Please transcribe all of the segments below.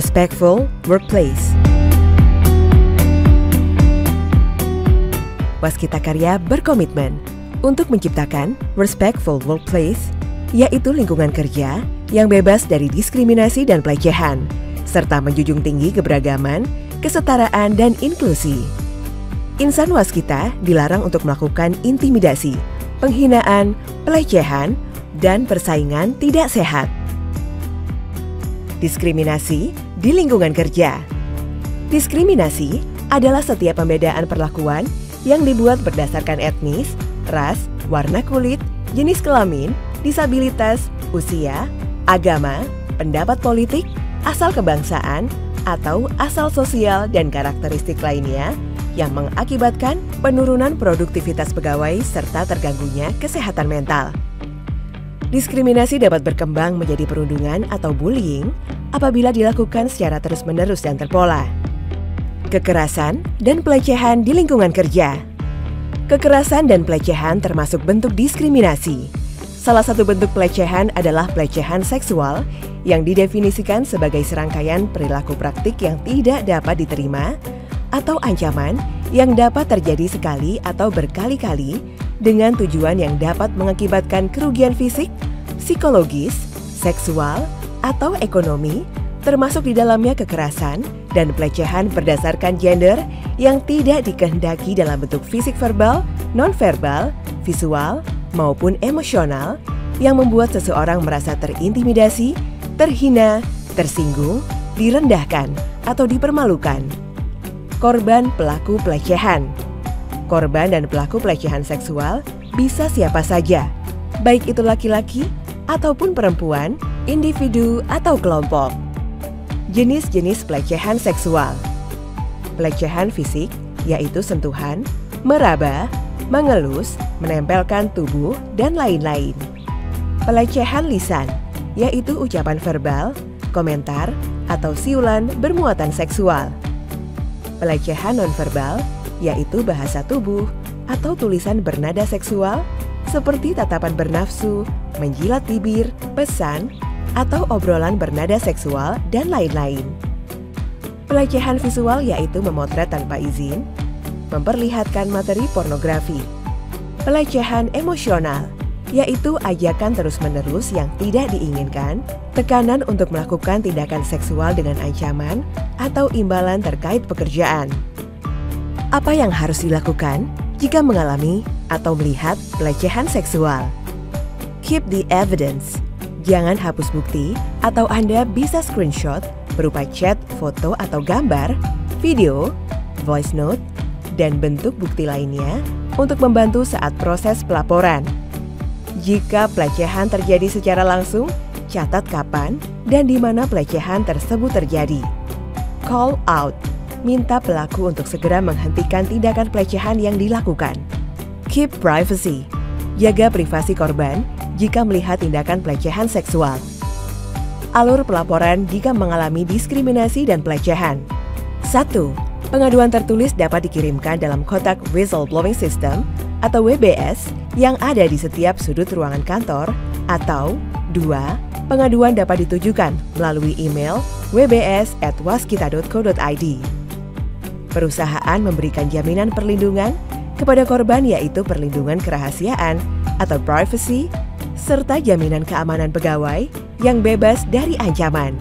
Respectful Workplace. Waskita Karya berkomitmen untuk menciptakan respectful workplace, yaitu lingkungan kerja yang bebas dari diskriminasi dan pelecehan, serta menjunjung tinggi keberagaman, kesetaraan, dan inklusi. Insan waskita dilarang untuk melakukan intimidasi, penghinaan, pelecehan, dan persaingan tidak sehat. Diskriminasi di lingkungan kerja. Diskriminasi adalah setiap pembedaan perlakuan yang dibuat berdasarkan etnis, ras, warna kulit, jenis kelamin, disabilitas, usia, agama, pendapat politik, asal kebangsaan, atau asal sosial dan karakteristik lainnya yang mengakibatkan penurunan produktivitas pegawai serta terganggunya kesehatan mental. Diskriminasi dapat berkembang menjadi perundungan atau bullying apabila dilakukan secara terus-menerus dan terpola. Kekerasan dan pelecehan di lingkungan kerja. Kekerasan dan pelecehan termasuk bentuk diskriminasi. Salah satu bentuk pelecehan adalah pelecehan seksual yang didefinisikan sebagai serangkaian perilaku praktik yang tidak dapat diterima atau ancaman yang dapat terjadi sekali atau berkali-kali dengan tujuan yang dapat mengakibatkan kerugian fisik, psikologis, seksual, atau ekonomi, termasuk di dalamnya kekerasan dan pelecehan berdasarkan gender yang tidak dikehendaki dalam bentuk fisik verbal, non-verbal, visual, maupun emosional yang membuat seseorang merasa terintimidasi, terhina, tersinggung, direndahkan, atau dipermalukan. Korban pelaku pelecehan. Korban dan pelaku pelecehan seksual bisa siapa saja, baik itu laki-laki ataupun perempuan, individu atau kelompok. Jenis-jenis pelecehan seksual. Pelecehan fisik, yaitu sentuhan, meraba, mengelus, menempelkan tubuh, dan lain-lain. Pelecehan lisan, yaitu ucapan verbal, komentar, atau siulan bermuatan seksual. Pelecehan nonverbal, yaitu bahasa tubuh atau tulisan bernada seksual seperti tatapan bernafsu, menjilat bibir, pesan, atau obrolan bernada seksual, dan lain-lain. Pelecehan visual yaitu memotret tanpa izin, memperlihatkan materi pornografi. Pelecehan emosional yaitu ajakan terus-menerus yang tidak diinginkan, tekanan untuk melakukan tindakan seksual dengan ancaman atau imbalan terkait pekerjaan. Apa yang harus dilakukan jika mengalami atau melihat pelecehan seksual? Keep the evidence. Jangan hapus bukti atau Anda bisa screenshot berupa chat, foto atau gambar, video, voice note, dan bentuk bukti lainnya untuk membantu saat proses pelaporan. Jika pelecehan terjadi secara langsung, catat kapan dan di mana pelecehan tersebut terjadi. Call out. Minta pelaku untuk segera menghentikan tindakan pelecehan yang dilakukan. Keep privacy. Jaga privasi korban jika melihat tindakan pelecehan seksual. Alur pelaporan jika mengalami diskriminasi dan pelecehan. 1. Pengaduan tertulis dapat dikirimkan dalam kotak Whistleblowing System atau WBS yang ada di setiap sudut ruangan kantor, atau 2. Pengaduan dapat ditujukan melalui email wbs@waskita.co.id. Perusahaan memberikan jaminan perlindungan kepada korban, yaitu perlindungan kerahasiaan atau privacy, serta jaminan keamanan pegawai yang bebas dari ancaman.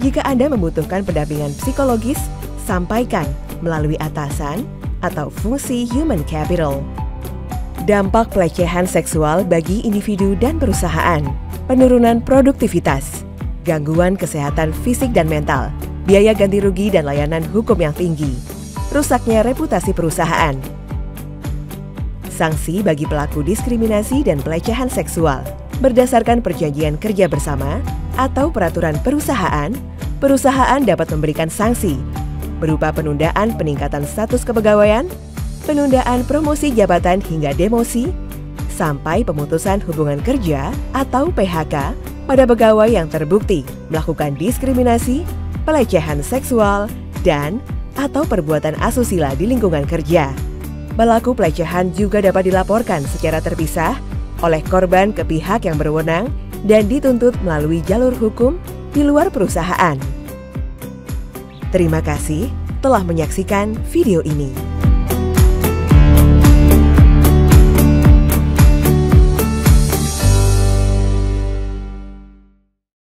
Jika Anda membutuhkan pendampingan psikologis, sampaikan melalui atasan atau fungsi human capital. Dampak pelecehan seksual bagi individu dan perusahaan. Penurunan produktivitas, gangguan kesehatan fisik dan mental, biaya ganti rugi dan layanan hukum yang tinggi, rusaknya reputasi perusahaan. Sanksi bagi pelaku diskriminasi dan pelecehan seksual. Berdasarkan perjanjian kerja bersama atau peraturan perusahaan, perusahaan dapat memberikan sanksi berupa penundaan peningkatan status kepegawaian, penundaan promosi jabatan hingga demosi, sampai pemutusan hubungan kerja atau PHK pada pegawai yang terbukti melakukan diskriminasi, pelecehan seksual, dan atau perbuatan asusila di lingkungan kerja. Pelaku pelecehan juga dapat dilaporkan secara terpisah oleh korban ke pihak yang berwenang dan dituntut melalui jalur hukum di luar perusahaan. Terima kasih telah menyaksikan video ini.